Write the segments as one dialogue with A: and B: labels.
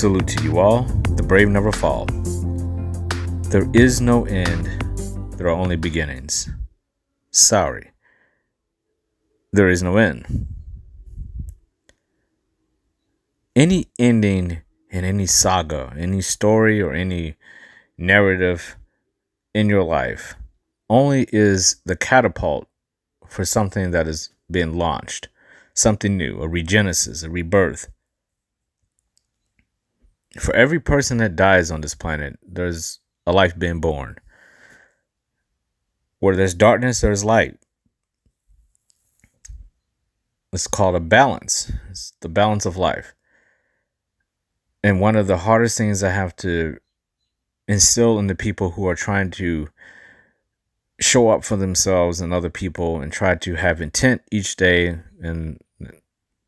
A: Salute to you all. The brave never fall. There is no end. There are only beginnings. Sorry. There is no end. Any ending in any saga, any story, or any narrative in your life only is the catapult for something that is being launched. Something new, a regenesis, a rebirth. For every person that dies on this planet, there's a life being born. Where there's darkness, there's light. It's called a balance. It's the balance of life. And one of the hardest things I have to instill in the people who are trying to show up for themselves and other people and try to have intent each day and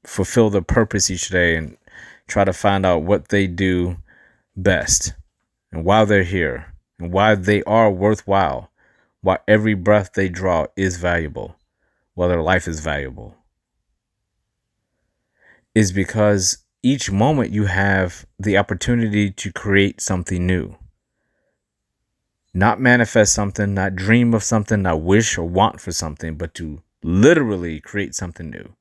A: fulfill their purpose each day and try to find out what they do best and why they're here and why they are worthwhile, why every breath they draw is valuable, why their life is valuable, is because each moment you have the opportunity to create something new. Not manifest something, not dream of something, not wish or want for something, but to literally create something new.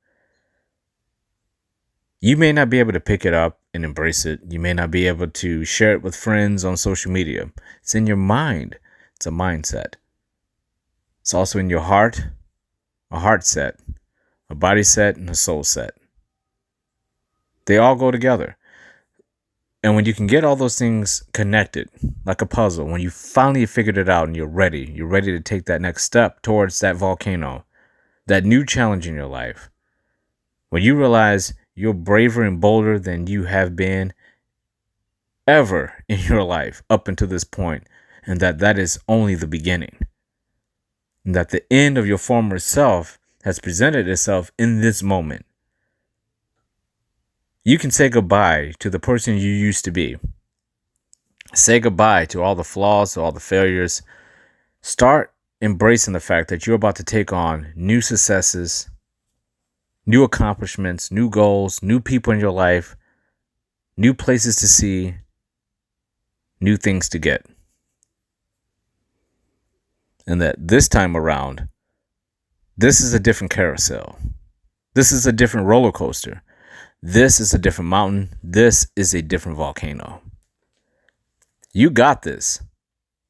A: You may not be able to pick it up and embrace it. You may not be able to share it with friends on social media. It's in your mind. It's a mindset. It's also in your heart, a heart set, a body set, and a soul set. They all go together. And when you can get all those things connected, like a puzzle, when you finally figured it out and you're ready to take that next step towards that volcano, that new challenge in your life, when you realize you're braver and bolder than you have been ever in your life up until this point, and that is only the beginning, and that the end of your former self has presented itself in this moment. You can say goodbye to the person you used to be. Say goodbye to all the flaws, to all the failures. Start embracing the fact that you're about to take on new successes, new accomplishments, new goals, new people in your life, new places to see, new things to get. And that this time around, this is a different carousel. This is a different roller coaster. This is a different mountain. This is a different volcano. You got this.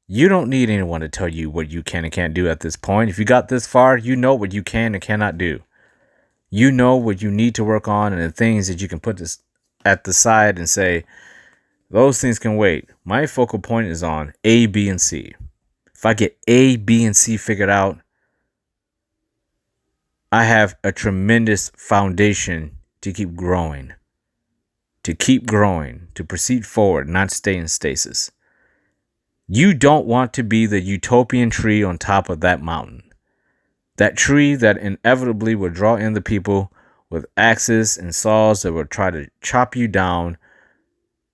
A: You don't need anyone to tell you what you can and can't do at this point. If you got this far, you know what you can and cannot do. You know what you need to work on and the things that you can put this at the side and say, those things can wait. My focal point is on A, B, and C. If I get A, B, and C figured out, I have a tremendous foundation to keep growing, to proceed forward, not stay in stasis. You don't want to be the utopian tree on top of that mountain. That tree that inevitably will draw in the people with axes and saws that will try to chop you down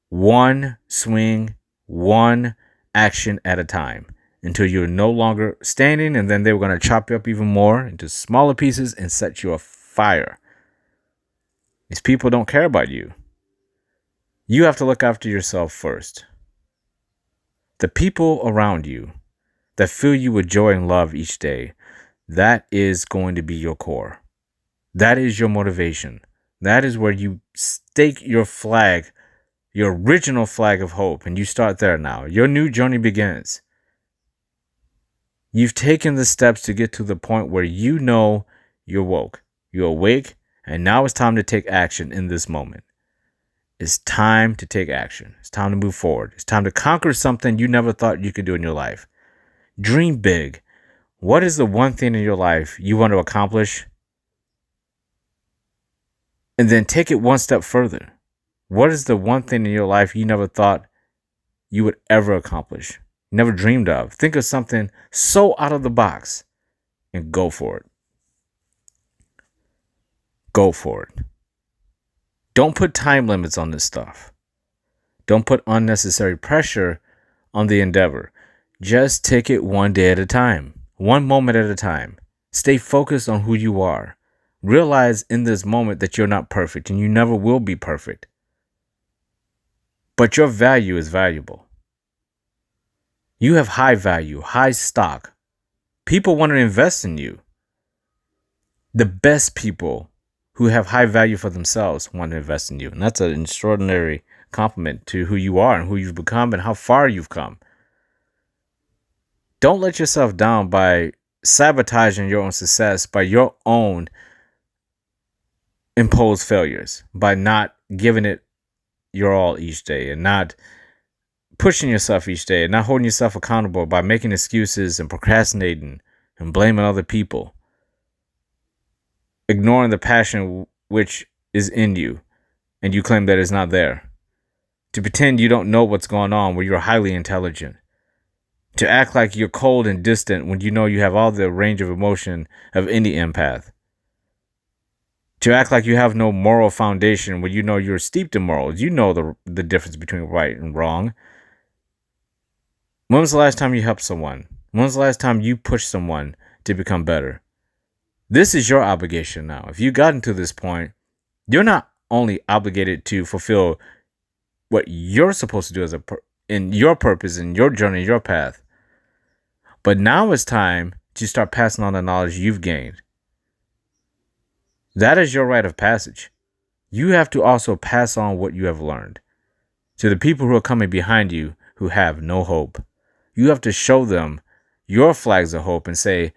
A: one swing, one action at a time until you're no longer standing, and then they were going to chop you up even more into smaller pieces and set you afire. These people don't care about you. You have to look after yourself first. The people around you that fill you with joy and love each day, that is going to be your core. That is your motivation. That is where you stake your flag, your original flag of hope, and you start there now. Your new journey begins. You've taken the steps to get to the point where you know you're woke, you're awake, and now it's time to take action in this moment. It's time to take action. It's time to move forward. It's time to conquer something you never thought you could do in your life. Dream big. What is the one thing in your life you want to accomplish? And then take it one step further. What is the one thing in your life you never thought you would ever accomplish? Never dreamed of. Think of something so out of the box and go for it. Go for it. Don't put time limits on this stuff. Don't put unnecessary pressure on the endeavor. Just take it one day at a time, one moment at a time. Stay focused on who you are. Realize in this moment that you're not perfect and you never will be perfect. But your value is valuable. You have high value, high stock. People want to invest in you. The best people who have high value for themselves want to invest in you. And that's an extraordinary compliment to who you are and who you've become and how far you've come. Don't let yourself down by sabotaging your own success, by your own imposed failures, by not giving it your all each day and not pushing yourself each day and not holding yourself accountable, by making excuses and procrastinating and blaming other people, ignoring the passion which is in you and you claim that it's not there, to pretend you don't know what's going on when you're highly intelligent, to act like you're cold and distant when you know you have all the range of emotion of any empath, to act like you have no moral foundation when you know you're steeped in morals. You know the difference between right and wrong. When was the last time you helped someone? When was the last time you pushed someone to become better? This is your obligation now. If you gotten to this point, you're not only obligated to fulfill what you're supposed to do in your purpose, in your journey, your path, but now it's time to start passing on the knowledge you've gained. That is your rite of passage. You have to also pass on what you have learned to the people who are coming behind you who have no hope. You have to show them your flags of hope and say,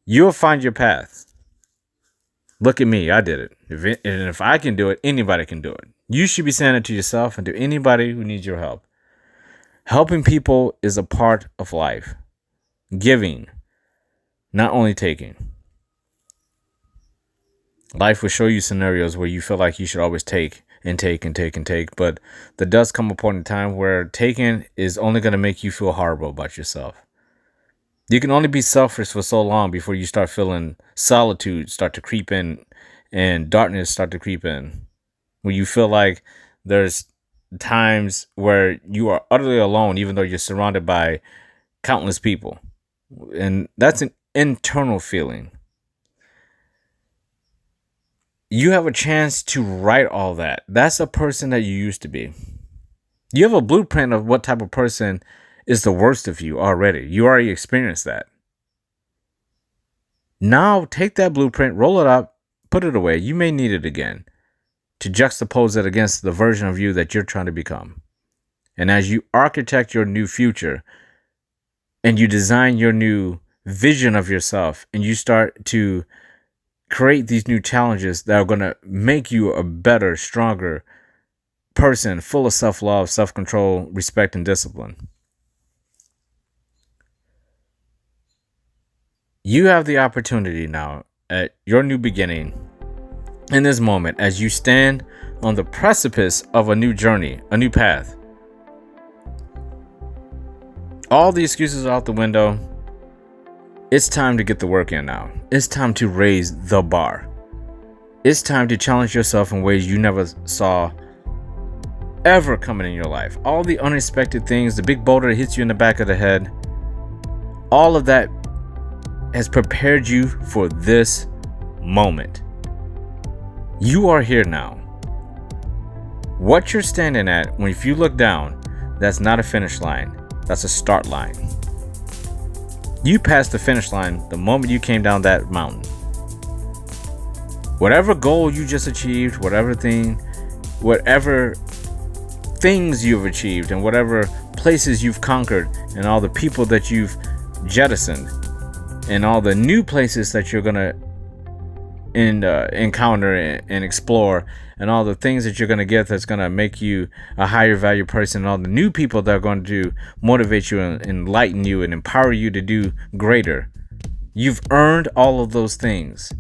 A: you'll find your path. Look at me. I did it. If I can do it, anybody can do it. You should be saying it to yourself and to anybody who needs your help. Helping people is a part of life. Giving, not only taking. Life will show you scenarios where you feel like you should always take and take and take and take, but there does come a point in time where taking is only going to make you feel horrible about yourself. You can only be selfish for so long before you start feeling solitude start to creep in and darkness start to creep in. When you feel like there's times where you are utterly alone, even though you're surrounded by countless people. And that's an internal feeling. You have a chance to right all that. That's a person that you used to be. You have a blueprint of what type of person is the worst of you already. You already experienced that. Now take that blueprint, roll it up, put it away. You may need it again to juxtapose it against the version of you that you're trying to become. And as you architect your new future and you design your new vision of yourself and you start to create these new challenges that are going to make you a better, stronger person, full of self-love, self-control, respect, and discipline. You have the opportunity now at your new beginning in this moment as you stand on the precipice of a new journey, a new path. All the excuses are out the window. It's time to get the work in now. It's time to raise the bar. It's time to challenge yourself in ways you never saw ever coming in your life. All the unexpected things, the big boulder that hits you in the back of the head, all of that has prepared you for this moment. You are here now. What you're standing at, if you look down, that's not a finish line. That's a start line. You passed the finish line the moment you came down that mountain. Whatever goal you just achieved, whatever things you've achieved, and whatever places you've conquered, and all the people that you've jettisoned, and all the new places that you're gonna encounter and explore, and all the things that you're gonna get that's gonna make you a higher value person, and all the new people that are going to motivate you and enlighten you and empower you to do greater. You've earned all of those things.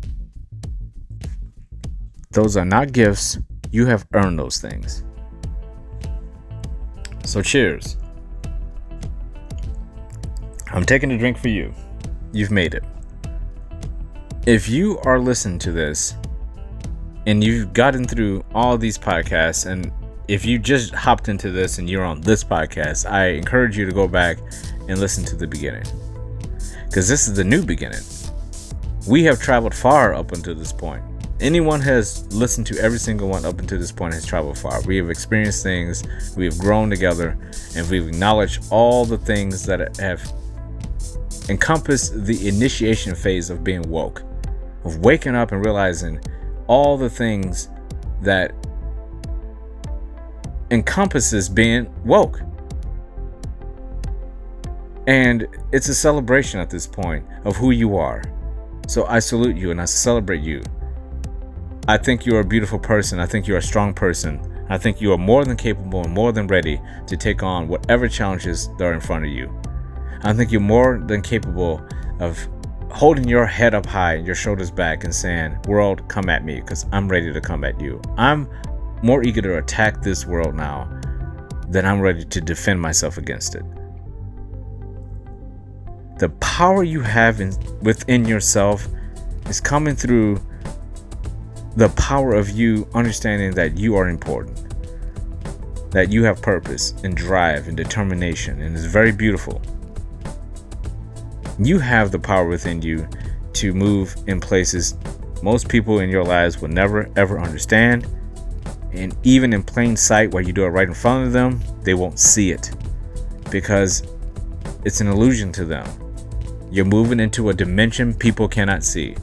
A: Those are not gifts. You have earned those things. So cheers. I'm taking a drink for you. You've made it. If you are listening to this and you've gotten through all these podcasts, and if you just hopped into this and you're on this podcast, I encourage you to go back and listen to the beginning, because this is the new beginning. We have traveled far up until this point. Anyone has listened to every single one up until this point has traveled far. We have experienced things, we have grown together, and we've acknowledged all the things that have encompassed the initiation phase of being woke, of waking up and realizing all the things that encompasses being woke. And it's a celebration at this point of who you are. So I salute you and I celebrate you. I think you're a beautiful person. I think you're a strong person. I think you are more than capable and more than ready to take on whatever challenges that are in front of you. I think you're more than capable of holding your head up high and your shoulders back and saying, world, come at me, because I'm ready to come at you. I'm more eager to attack this world now than I'm ready to defend myself against it. The power you have within yourself is coming through the power of you understanding that you are important, that you have purpose and drive and determination, and it's very beautiful. You have the power within you to move in places most people in your lives will never ever understand, and even in plain sight while you do it right in front of them, they won't see it because it's an illusion to them. You're moving into a dimension people cannot see,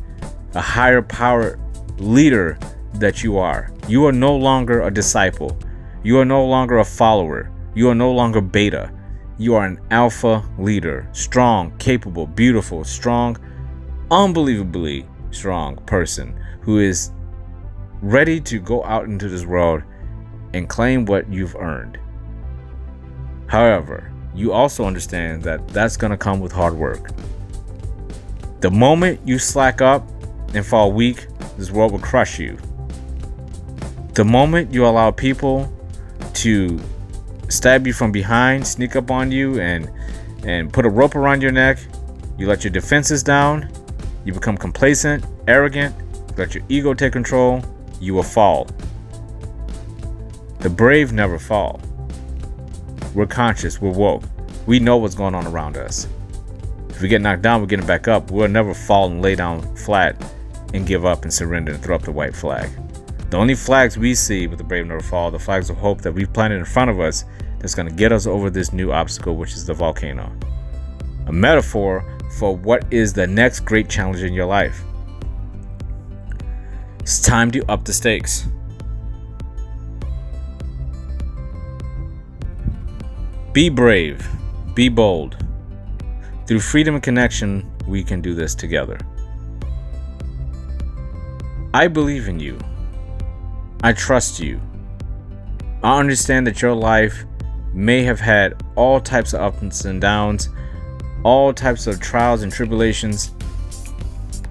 A: a higher power leader that you are. You are no longer a disciple. You are no longer a follower. You are no longer beta. You are an alpha leader, strong, capable, beautiful, strong, unbelievably strong person who is ready to go out into this world and claim what you've earned. However, you also understand that that's going to come with hard work. The moment you slack up and fall weak, this world will crush you. The moment you allow people to stab you from behind, sneak up on you, and put a rope around your neck, you let your defenses down, you become complacent, arrogant, you let your ego take control, you will fall. The brave never fall. We're conscious, we're woke. We know what's going on around us. If we get knocked down, we're getting back up. We'll never fall and lay down flat and give up and surrender and throw up the white flag. The only flags we see with the brave never fall, the flags of hope that we've planted in front of us that's going to get us over this new obstacle, which is the volcano. A metaphor for what is the next great challenge in your life. It's time to up the stakes. Be brave. Be bold. Through freedom and connection, we can do this together. I believe in you. I trust you. I understand that your life may have had all types of ups and downs, all types of trials and tribulations,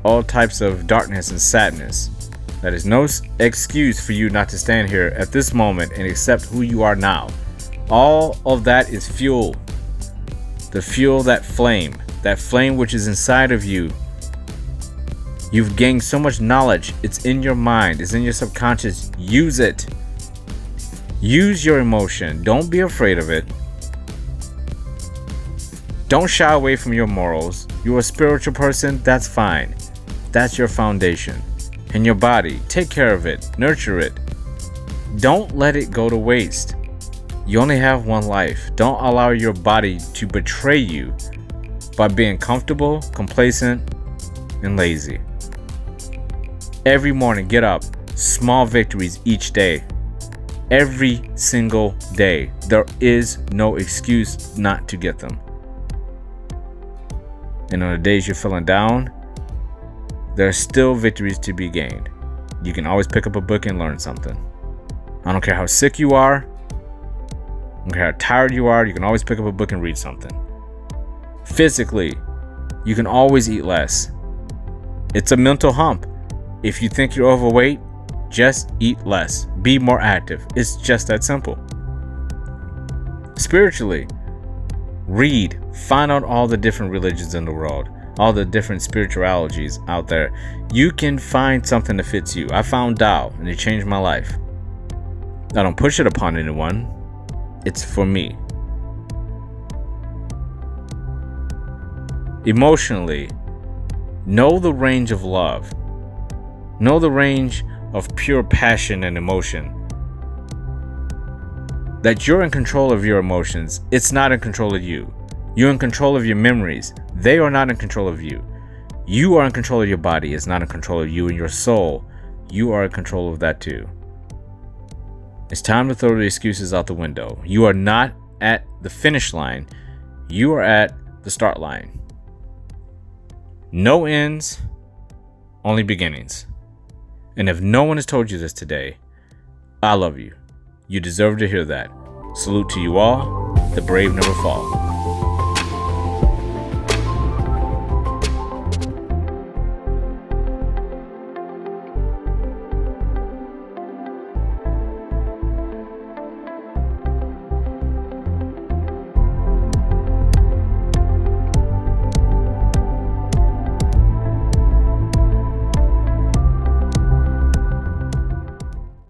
A: all types of darkness and sadness. That is no excuse for you not to stand here at this moment and accept who you are now. All of that is fuel. The fuel, that flame which is inside of you. You've gained so much knowledge. It's in your mind. It's in your subconscious. Use it. Use your emotion. Don't be afraid of it. Don't shy away from your morals. You're a spiritual person. That's fine. That's your foundation. And your body. Take care of it. Nurture it. Don't let it go to waste. You only have one life. Don't allow your body to betray you by being comfortable, complacent, and lazy. Every morning, get up. Small victories each day. Every single day. There is no excuse not to get them. And on the days you're feeling down, there are still victories to be gained. You can always pick up a book and learn something. I don't care how sick you are. I don't care how tired you are. You can always pick up a book and read something. Physically, you can always eat less. It's a mental hump. If you think you're overweight, just eat less. Be more active. It's just that simple. Spiritually, read. Find out all the different religions in the world, all the different spiritualities out there. You can find something that fits you. I found Tao, and it changed my life. I don't push it upon anyone. It's for me. Emotionally, know the range of love. Know the range of pure passion and emotion. That you're in control of your emotions. It's not in control of you. You're in control of your memories. They are not in control of you. You are in control of your body. It's not in control of you and your soul. You are in control of that too. It's time to throw the excuses out the window. You are not at the finish line. You are at the start line. No ends, only beginnings. And if no one has told you this today, I love you. You deserve to hear that. Salute to you all. The brave never fall.